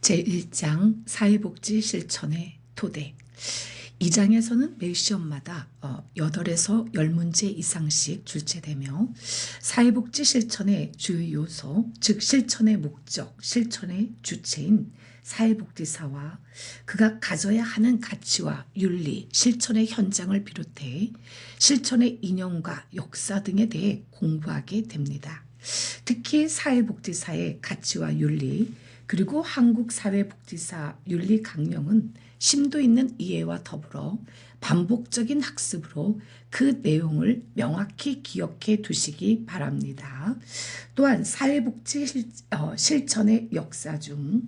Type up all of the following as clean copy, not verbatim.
제1장 사회복지 실천의 토대. 이 장에서는 매 시험마다 8에서 10문제 이상씩 출제되며 사회복지 실천의 주요 요소, 즉 실천의 목적, 실천의 주체인 사회복지사와 그가 가져야 하는 가치와 윤리, 실천의 현장을 비롯해 실천의 인연과 역사 등에 대해 공부하게 됩니다. 특히 사회복지사의 가치와 윤리, 그리고 한국사회복지사 윤리 강령은 심도 있는 이해와 더불어 반복적인 학습으로 그 내용을 명확히 기억해 두시기 바랍니다. 또한 사회복지 실천의 역사 중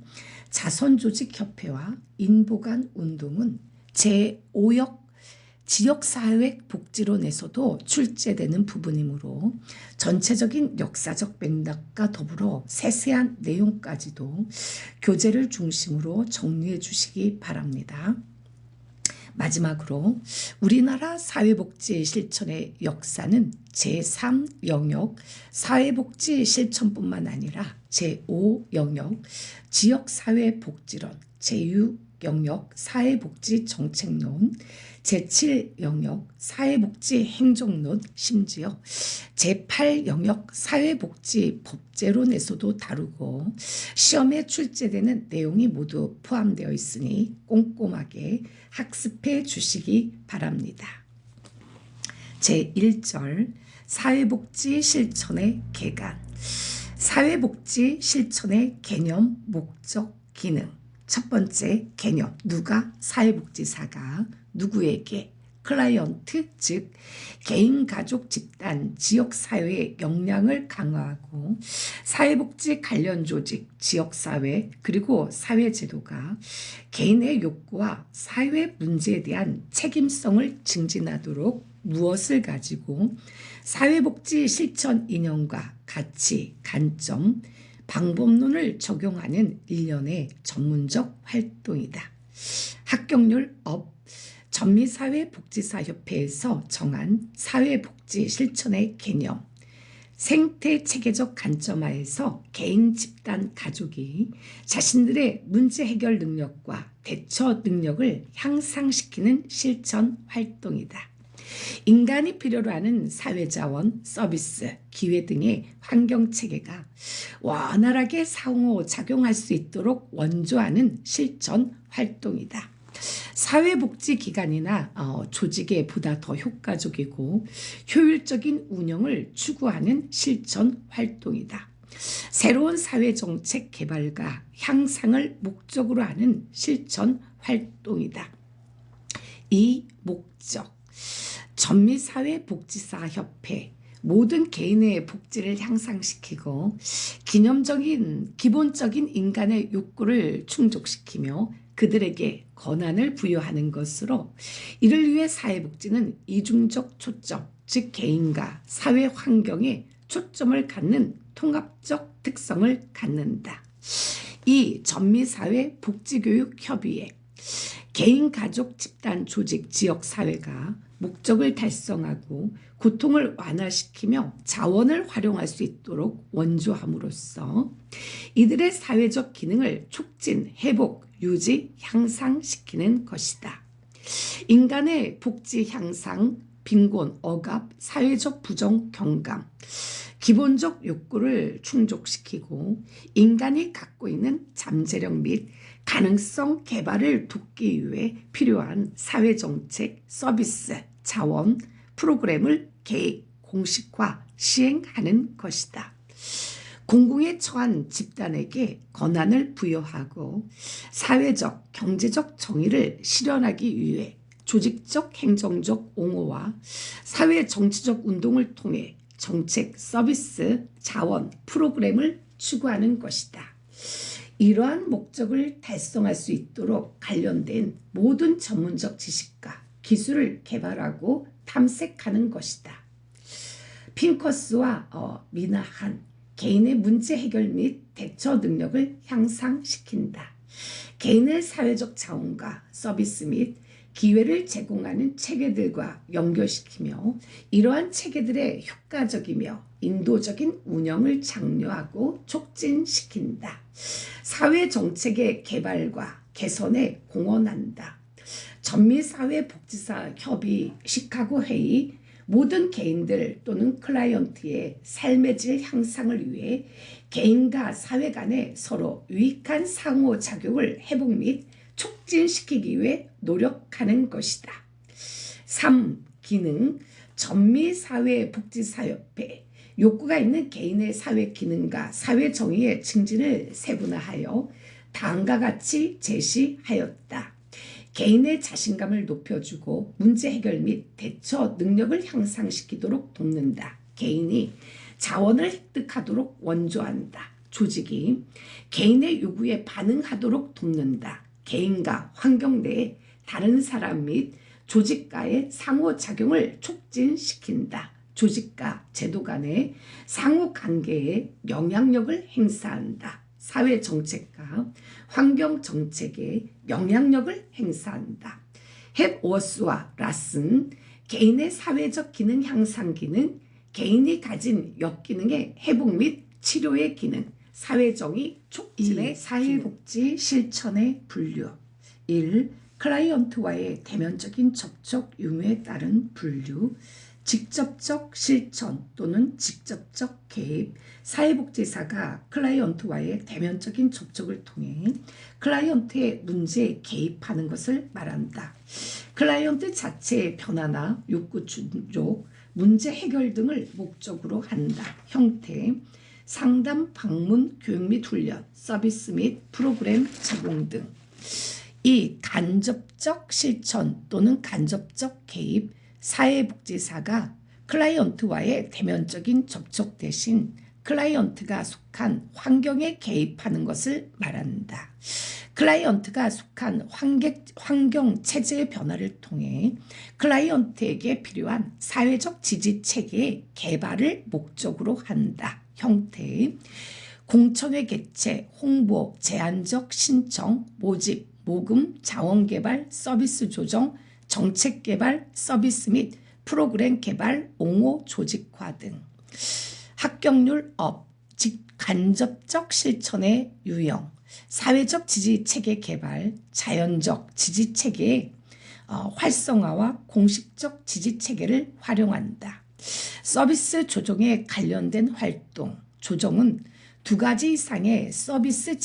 자선조직협회와 인보간운동은 제5역 지역사회복지론에서도 출제되는 부분이므로 전체적인 역사적 맥락과 더불어 세세한 내용까지도 교재를 중심으로 정리해 주시기 바랍니다. 마지막으로 우리나라 사회복지 실천의 역사는 제3영역 사회복지 실천뿐만 아니라 제5영역 지역사회복지론, 제6영역 사회복지정책론, 제7영역 사회복지행정론, 심지어 제8영역 사회복지법제론에서도 다루고 시험에 출제되는 내용이 모두 포함되어 있으니 꼼꼼하게 학습해 주시기 바랍니다. 제1절 사회복지 실천의 개간. 사회복지 실천의 개념, 목적, 기능. 첫 번째 개념, 누가 사회복지사가 누구에게 클라이언트, 즉 개인, 가족, 집단, 지역사회의 역량을 강화하고 사회복지 관련 조직, 지역사회, 그리고 사회제도가 개인의 욕구와 사회 문제에 대한 책임성을 증진하도록 무엇을 가지고 사회복지 실천 이념과 가치, 관점, 방법론을 적용하는 일련의 전문적 활동이다. 합격률 업. 전미사회복지사협회에서 정한 사회복지 실천의 개념, 생태체계적 관점하에서 개인, 집단, 가족이 자신들의 문제 해결 능력과 대처 능력을 향상시키는 실천 활동이다. 인간이 필요로 하는 사회자원, 서비스, 기회 등의 환경체계가 원활하게 상호작용할 수 있도록 원조하는 실천 활동이다. 사회복지기관이나 조직에 보다 더 효과적이고 효율적인 운영을 추구하는 실천 활동이다. 새로운 사회정책 개발과 향상을 목적으로 하는 실천 활동이다. 이 목적. 전미사회복지사협회 모든 개인의 복지를 향상시키고 기본적인 인간의 욕구를 충족시키며 그들에게 권한을 부여하는 것으로 이를 위해 사회복지는 이중적 초점, 즉 개인과 사회 환경에 초점을 갖는 통합적 특성을 갖는다. 이 전미사회복지교육협의회 개인, 가족, 집단, 조직, 지역사회가 목적을 달성하고 고통을 완화시키며 자원을 활용할 수 있도록 원조함으로써 이들의 사회적 기능을 촉진, 회복, 유지, 향상시키는 것이다. 인간의 복지 향상, 빈곤, 억압, 사회적 부정, 경감, 기본적 욕구를 충족시키고 인간이 갖고 있는 잠재력 및 가능성 개발을 돕기 위해 필요한 사회정책, 서비스, 자원, 프로그램을 계획, 공식화, 시행하는 것이다. 공공에 처한 집단에게 권한을 부여하고 사회적, 경제적 정의를 실현하기 위해 조직적, 행정적 옹호와 사회 정치적 운동을 통해 정책, 서비스, 자원, 프로그램을 추구하는 것이다. 이러한 목적을 달성할 수 있도록 관련된 모든 전문적 지식과 기술을 개발하고 탐색하는 것이다. 핑커스와 미나한 개인의 문제 해결 및 대처 능력을 향상시킨다. 개인의 사회적 자원과 서비스 및 기회를 제공하는 체계들과 연결시키며 이러한 체계들의 효과적이며 인도적인 운영을 장려하고 촉진시킨다. 사회정책의 개발과 개선에 공헌한다. 전미사회복지사 협의 시카고 회의 모든 개인들 또는 클라이언트의 삶의 질 향상을 위해 개인과 사회 간의 서로 유익한 상호작용을 회복 및 촉진시키기 위해 노력하는 것이다. 3. 기능 전미사회복지사협회 욕구가 있는 개인의 사회 기능과 사회 정의의 증진을 세분화하여 다음과 같이 제시하였다. 개인의 자신감을 높여주고 문제 해결 및 대처 능력을 향상시키도록 돕는다. 개인이 자원을 획득하도록 원조한다. 조직이 개인의 요구에 반응하도록 돕는다. 개인과 환경 내의 다른 사람 및 조직과의 상호작용을 촉진시킨다. 조직과 제도 간의 상호관계에 영향력을 행사한다. 사회정책과 환경정책에 영향력을 행사한다. 헵워스와 라슨 개인의 사회적 기능 향상 기능, 개인이 가진 역기능의 회복 및 치료의 기능, 사회정의 촉진의 사회복지 실천의 분류. 1. 클라이언트와의 대면적인 접촉 유무에 따른 분류, 직접적 실천 또는 직접적 개입, 사회복지사가 클라이언트와의 대면적인 접촉을 통해 클라이언트의 문제에 개입하는 것을 말한다. 클라이언트 자체의 변화나 욕구 충족, 문제 해결 등을 목적으로 한다. 형태, 상담, 방문, 교육 및 훈련, 서비스 및 프로그램 제공 등. 2. 간접적 실천 또는 간접적 개입, 사회복지사가 클라이언트와의 대면적인 접촉 대신 클라이언트가 속한 환경에 개입하는 것을 말한다. 클라이언트가 속한 환경 체제의 변화를 통해 클라이언트에게 필요한 사회적 지지 체계의 개발을 목적으로 한다. 형태, 공청회 개최, 홍보, 제한적 신청, 모집, 모금, 자원개발, 서비스 조정, 정책 개발, 서비스 및 프로그램 개발, 옹호, 조직화 등. 합격률 업, 간접적 실천의 유형, 사회적 지지체계 개발, 자연적 지지체계의 활성화와 공식적 지지체계를 활용한다. 서비스 조정에 관련된 활동, 조정은 2가지 이상의 서비스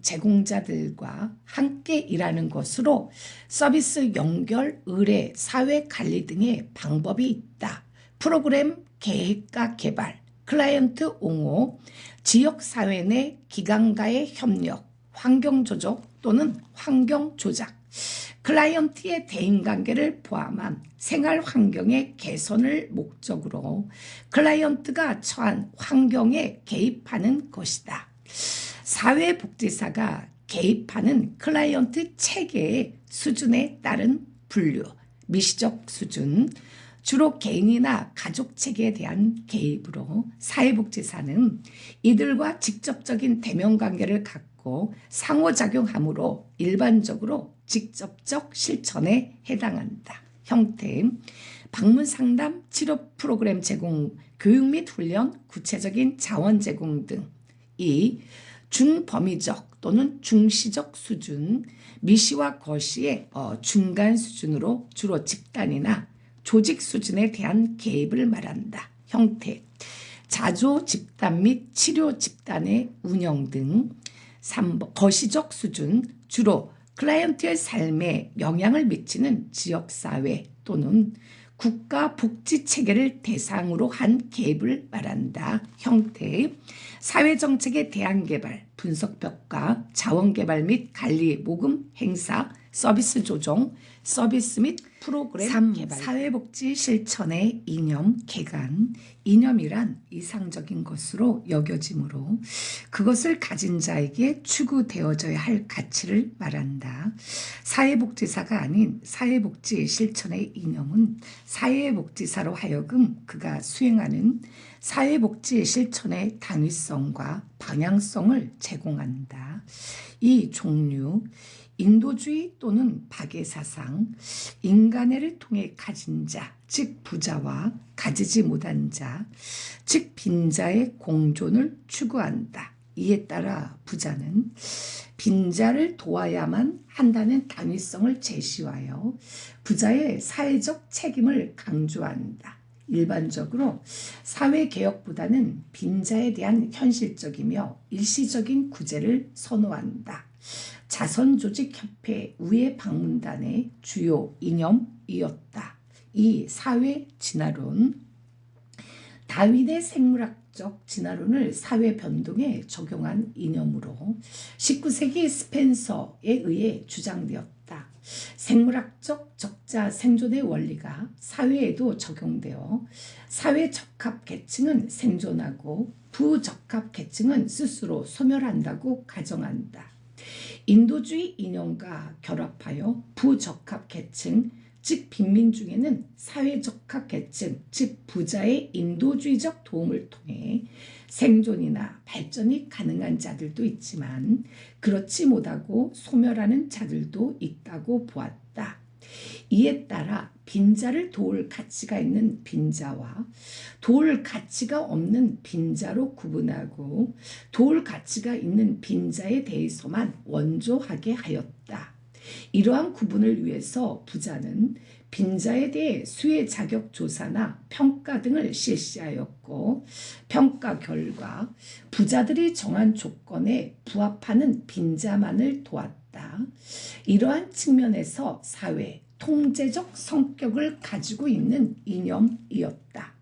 제공자들과 함께 일하는 것으로 서비스 연결, 의뢰, 사회관리 등의 방법이 있다. 프로그램 계획과 개발, 클라이언트 옹호, 지역사회 내 기관과의 협력, 환경조정 또는 환경조작, 클라이언트의 대인관계를 포함한 생활환경의 개선을 목적으로 클라이언트가 처한 환경에 개입하는 것이다. 사회복지사가 개입하는 클라이언트 체계의 수준에 따른 분류, 미시적 수준, 주로 개인이나 가족 체계에 대한 개입으로 사회복지사는 이들과 직접적인 대면관계를 갖고 상호작용하므로 일반적으로 직접적 실천에 해당한다. 형태, 방문상담, 치료 프로그램 제공, 교육 및 훈련, 구체적인 자원 제공 등. 2. 중범위적 또는 중시적 수준, 미시와 거시의 중간 수준으로 주로 집단이나 조직 수준에 대한 개입을 말한다. 형태, 자조 집단 및 치료 집단의 운영 등. 3번 거시적 수준, 주로 클라이언트의 삶에 영향을 미치는 지역사회 또는 국가 복지체계를 대상으로 한 개입을 말한다. 형태, 사회정책의 대안개발, 분석평가, 자원개발 및 관리, 모금, 행사, 서비스 조정, 서비스 및 프로그램 3. 개발. 사회복지 실천의 이념, 개관. 이념이란 이상적인 것으로 여겨지므로 그것을 가진 자에게 추구되어져야 할 가치를 말한다. 사회복지사가 아닌 사회복지 실천의 이념은 사회복지사로 하여금 그가 수행하는 사회복지 실천의 당위성과 방향성을 제공한다. 이 종류, 인도주의 또는 박애사상, 인간애를 통해 가진 자, 즉 부자와 가지지 못한 자, 즉 빈자의 공존을 추구한다. 이에 따라 부자는 빈자를 도와야만 한다는 당위성을 제시하여 부자의 사회적 책임을 강조한다. 일반적으로 사회개혁보다는 빈자에 대한 현실적이며 일시적인 구제를 선호한다. 자선조직협회 우회 방문단의 주요 이념이었다. 이 사회 진화론, 다윈의 생물학적 진화론을 사회 변동에 적용한 이념으로 19세기 스펜서에 의해 주장되었다. 생물학적 적자 생존의 원리가 사회에도 적용되어 사회 적합 계층은 생존하고 부적합 계층은 스스로 소멸한다고 가정한다. 인도주의 이념과 결합하여 부적합 계층, 즉 빈민 중에는 사회적합 계층, 즉 부자의 인도주의적 도움을 통해 생존이나 발전이 가능한 자들도 있지만 그렇지 못하고 소멸하는 자들도 있다고 보았다. 이에 따라 빈자를 도울 가치가 있는 빈자와 도울 가치가 없는 빈자로 구분하고 도울 가치가 있는 빈자에 대해서만 원조하게 하였다. 이러한 구분을 위해서 부자는 빈자에 대해 수혜 자격 조사나 평가 등을 실시하였고 평가 결과 부자들이 정한 조건에 부합하는 빈자만을 도왔다. 이러한 측면에서 사회 통제적 성격을 가지고 있는 이념이었다.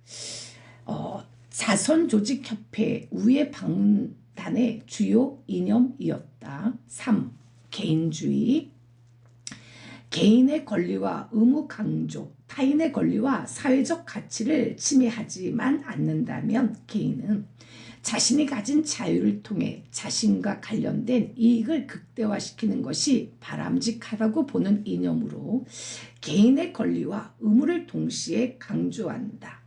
자선조직협회 우회 방문단의 주요 이념이었다. 3. 개인주의. 개인의 권리와 의무 강조, 타인의 권리와 사회적 가치를 침해하지만 않는다면 개인은 자신이 가진 자유를 통해 자신과 관련된 이익을 극대화시키는 것이 바람직하다고 보는 이념으로 개인의 권리와 의무를 동시에 강조한다.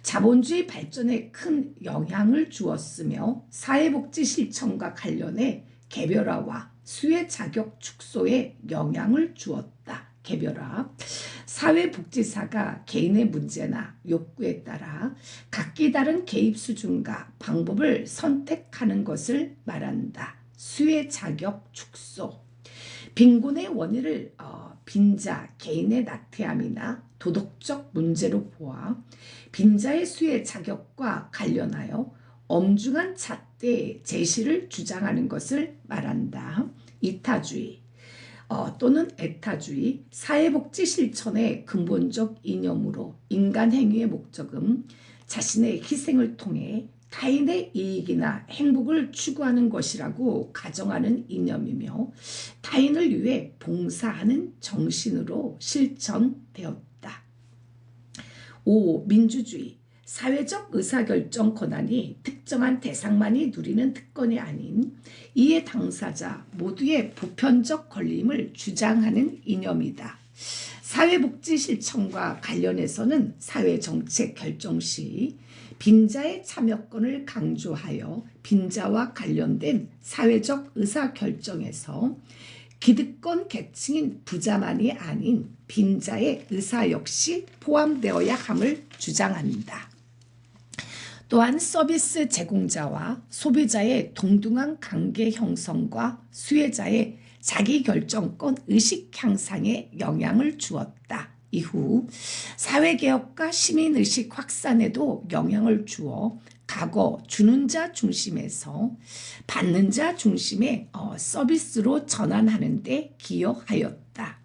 자본주의 발전에 큰 영향을 주었으며 사회복지 실천과 관련해 개별화와 수혜 자격 축소에 영향을 주었다. 개별화. 사회복지사가 개인의 문제나 욕구에 따라 각기 다른 개입 수준과 방법을 선택하는 것을 말한다. 수혜 자격 축소. 빈곤의 원인을 빈자 개인의 나태함이나 도덕적 문제로 보아 빈자의 수혜 자격과 관련하여 엄중한 잣대 제시를 주장하는 것을 말한다. 이타주의 또는 에타주의, 사회복지 실천의 근본적 이념으로 인간 행위의 목적은 자신의 희생을 통해 타인의 이익이나 행복을 추구하는 것이라고 가정하는 이념이며 타인을 위해 봉사하는 정신으로 실천되었다. 5. 민주주의. 사회적 의사결정 권한이 특정한 대상만이 누리는 특권이 아닌 이해 당사자 모두의 보편적 권리임을 주장하는 이념이다. 사회복지 실천과 관련해서는 사회정책 결정 시 빈자의 참여권을 강조하여 빈자와 관련된 사회적 의사결정에서 기득권 계층인 부자만이 아닌 빈자의 의사 역시 포함되어야 함을 주장한다. 또한 서비스 제공자와 소비자의 동등한 관계 형성과 수혜자의 자기결정권 의식 향상에 영향을 주었다. 이후 사회개혁과 시민의식 확산에도 영향을 주어 과거 주는 자 중심에서 받는 자 중심의 서비스로 전환하는 데 기여하였다.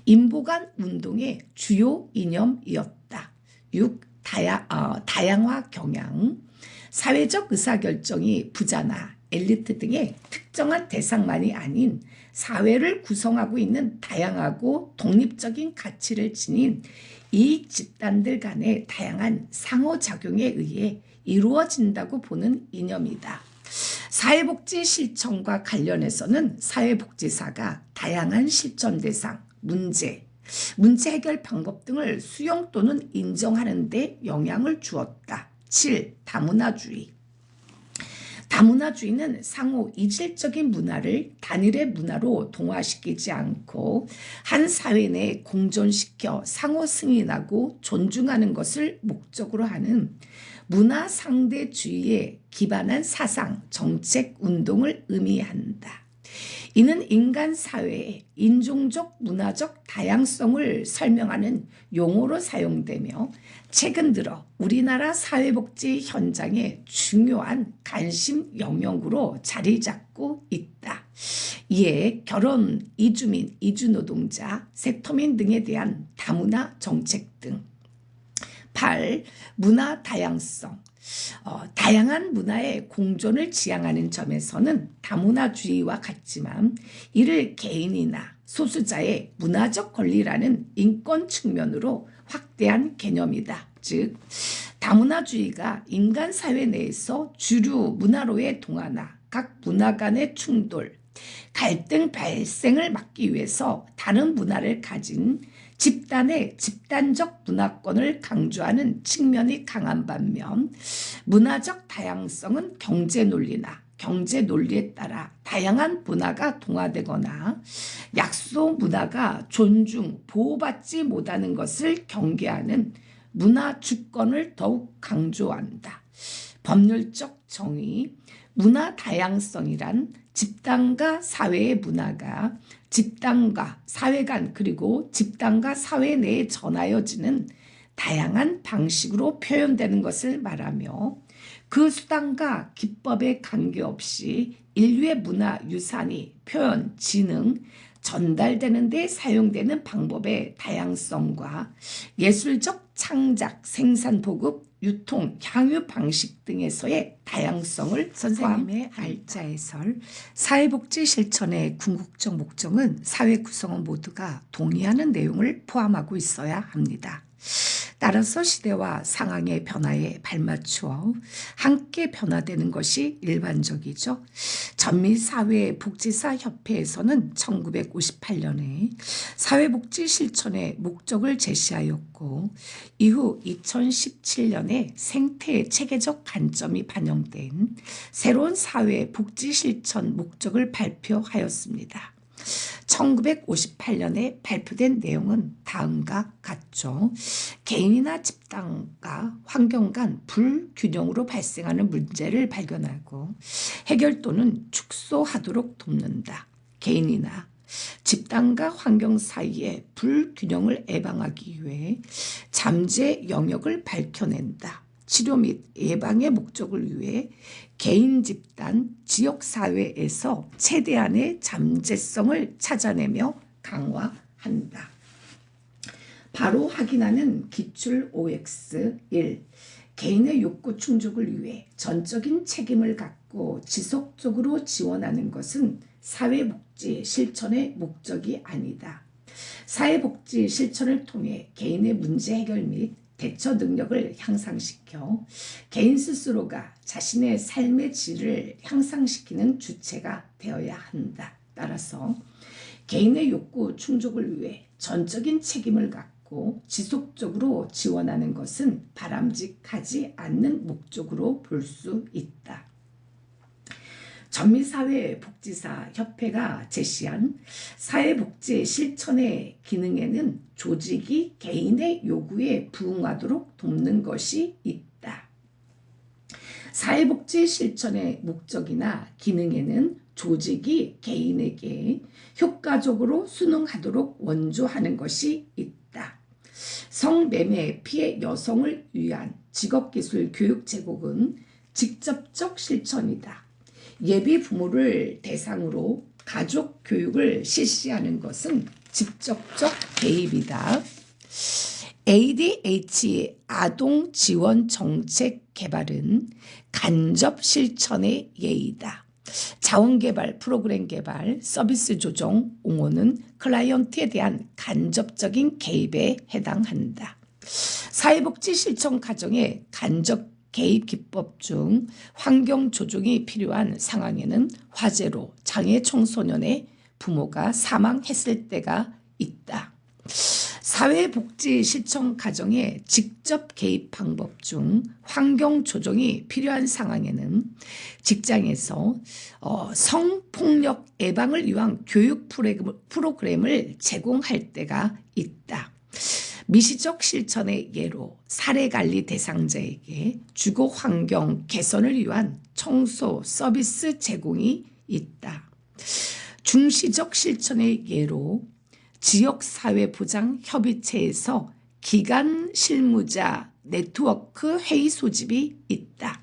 인보간 운동의 주요 이념이었다. 6. 다양화 경향. 사회적 의사결정이 부자나 엘리트 등의 특정한 대상만이 아닌 사회를 구성하고 있는 다양하고 독립적인 가치를 지닌 이익 집단들 간의 다양한 상호작용에 의해 이루어진다고 보는 이념이다. 사회복지 실천과 관련해서는 사회복지사가 다양한 실천 대상, 문제 해결 방법 등을 수용 또는 인정하는 데 영향을 주었다. 7. 다문화주의. 다문화주의는 상호 이질적인 문화를 단일의 문화로 동화시키지 않고 한 사회 내에 공존시켜 상호 승인하고 존중하는 것을 목적으로 하는 문화상대주의에 기반한 사상, 정책, 운동을 의미한다. 이는 인간 사회의 인종적, 문화적 다양성을 설명하는 용어로 사용되며 최근 들어 우리나라 사회복지 현장의 중요한 관심 영역으로 자리 잡고 있다. 이에 결혼, 이주민, 이주노동자, 세터민 등에 대한 다문화 정책 등 8. 문화 다양성. 다양한 문화의 공존을 지향하는 점에서는 다문화주의와 같지만 이를 개인이나 소수자의 문화적 권리라는 인권 측면으로 확대한 개념이다. 즉 다문화주의가 인간 사회 내에서 주류 문화로의 동화나 각 문화 간의 충돌, 갈등 발생을 막기 위해서 다른 문화를 가진 집단의 집단적 문화권을 강조하는 측면이 강한 반면 문화적 다양성은 경제 논리나 경제 논리에 따라 다양한 문화가 동화되거나 약소 문화가 존중, 보호받지 못하는 것을 경계하는 문화 주권을 더욱 강조한다. 법률적 정의, 문화 다양성이란 집단과 사회의 문화가 집단과 사회 간 그리고 집단과 사회 내에 전하여지는 다양한 방식으로 표현되는 것을 말하며 그 수단과 기법에 관계없이 인류의 문화 유산이 표현, 지능, 전달되는 데 사용되는 방법의 다양성과 예술적 창작, 생산, 보급, 유통, 향유 방식 등에서의 다양성을 선생님의 알짜 해설, 사회복지 실천의 궁극적 목적은 사회 구성원 모두가 동의하는 내용을 포함하고 있어야 합니다. 따라서 시대와 상황의 변화에 발맞추어 함께 변화되는 것이 일반적이죠. 전미사회복지사협회에서는 1958년에 사회복지 실천의 목적을 제시하였고 이후 2017년에 생태의 체계적 관점이 반영된 새로운 사회복지 실천 목적을 발표하였습니다. 1958년에 발표된 내용은 다음과 같죠. 개인이나 집단과 환경 간 불균형으로 발생하는 문제를 발견하고 해결 또는 축소하도록 돕는다. 개인이나 집단과 환경 사이의 불균형을 예방하기 위해 잠재 영역을 밝혀낸다. 치료 및 예방의 목적을 위해 개인, 집단, 지역사회에서 최대한의 잠재성을 찾아내며 강화한다. 바로 확인하는 기출 OX 1. 개인의 욕구 충족을 위해 전적인 책임을 갖고 지속적으로 지원하는 것은 사회복지 실천의 목적이 아니다. 사회복지 실천을 통해 개인의 문제 해결 및 대처 능력을 향상시켜 개인 스스로가 자신의 삶의 질을 향상시키는 주체가 되어야 한다. 따라서 개인의 욕구 충족을 위해 전적인 책임을 갖고 지속적으로 지원하는 것은 바람직하지 않는 목적으로 볼 수 있다. 전미사회복지사협회가 제시한 사회복지 실천의 기능에는 조직이 개인의 요구에 부응하도록 돕는 것이 있다. 사회복지 실천의 목적이나 기능에는 조직이 개인에게 효과적으로 순응하도록 원조하는 것이 있다. 성매매 피해 여성을 위한 직업기술 교육 제공은 직접적 실천이다. 예비 부모를 대상으로 가족 교육을 실시하는 것은 직접적 개입이다. ADH 아동 지원 정책 개발은 간접 실천의 예이다. 자원개발, 프로그램 개발, 서비스 조정, 옹호는 클라이언트에 대한 간접적인 개입에 해당한다. 사회복지 실천 과정의 간접 개입 기법 중 환경 조정이 필요한 상황에는 화재로 장애 청소년의 부모가 사망했을 때가 있다. 사회복지 실천 과정의 직접 개입 방법 중 환경 조정이 필요한 상황에는 직장에서 성폭력 예방을 위한 교육 프로그램을 제공할 때가 있다. 미시적 실천의 예로 사례관리 대상자에게 주거 환경 개선을 위한 청소 서비스 제공이 있다. 중시적 실천의 예로 지역사회보장협의체에서 기간 실무자 네트워크 회의 소집이 있다.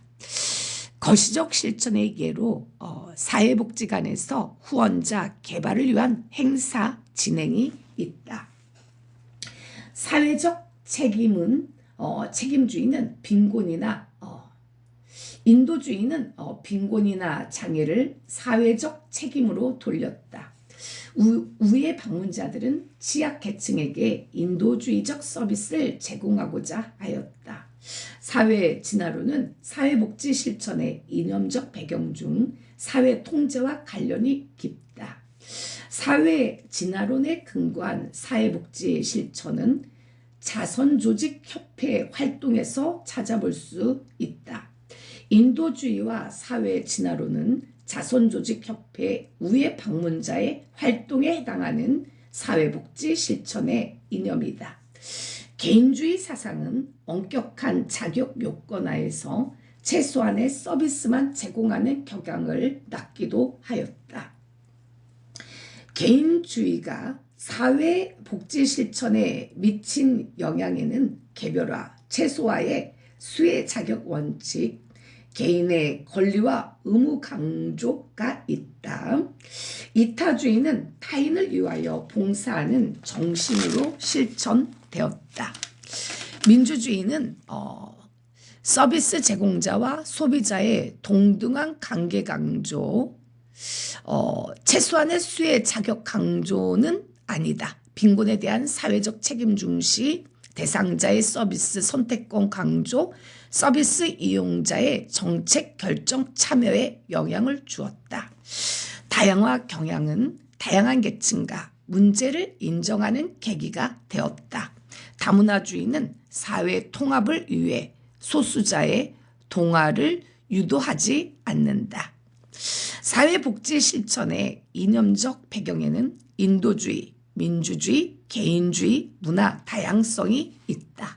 거시적 실천의 예로 사회복지관에서 후원자 개발을 위한 행사 진행이 있다. 사회적 책임은 책임주의는 빈곤이나 인도주의는 빈곤이나 장애를 사회적 책임으로 돌렸다. 우회 방문자들은 취약계층에게 인도주의적 서비스를 제공하고자 하였다. 사회 진화론은 사회복지 실천의 이념적 배경 중 사회 통제와 관련이 깊다. 사회 진화론에 근거한 사회복지 실천은 자선조직협회 활동에서 찾아볼 수 있다. 인도주의와 사회 진화론은 자선조직협회 우회 방문자의 활동에 해당하는 사회복지 실천의 이념이다. 개인주의 사상은 엄격한 자격 요건하에서 최소한의 서비스만 제공하는 경향을 낳기도 하였다. 개인주의가 사회복지 실천에 미친 영향에는 개별화, 최소화의 수혜 자격 원칙, 개인의 권리와 의무 강조가 있다. 이타주의는 타인을 위하여 봉사하는 정신으로 실천되었다. 민주주의는 서비스 제공자와 소비자의 동등한 관계 강조, 최소한의 수혜 자격 강조는 아니다. 빈곤에 대한 사회적 책임 중시, 대상자의 서비스 선택권 강조, 서비스 이용자의 정책 결정 참여에 영향을 주었다. 다양화 경향은 다양한 계층과 문제를 인정하는 계기가 되었다. 다문화주의는 사회 통합을 위해 소수자의 동화를 유도하지 않는다. 사회복지 실천의 이념적 배경에는 인도주의, 민주주의, 개인주의, 문화 다양성이 있다.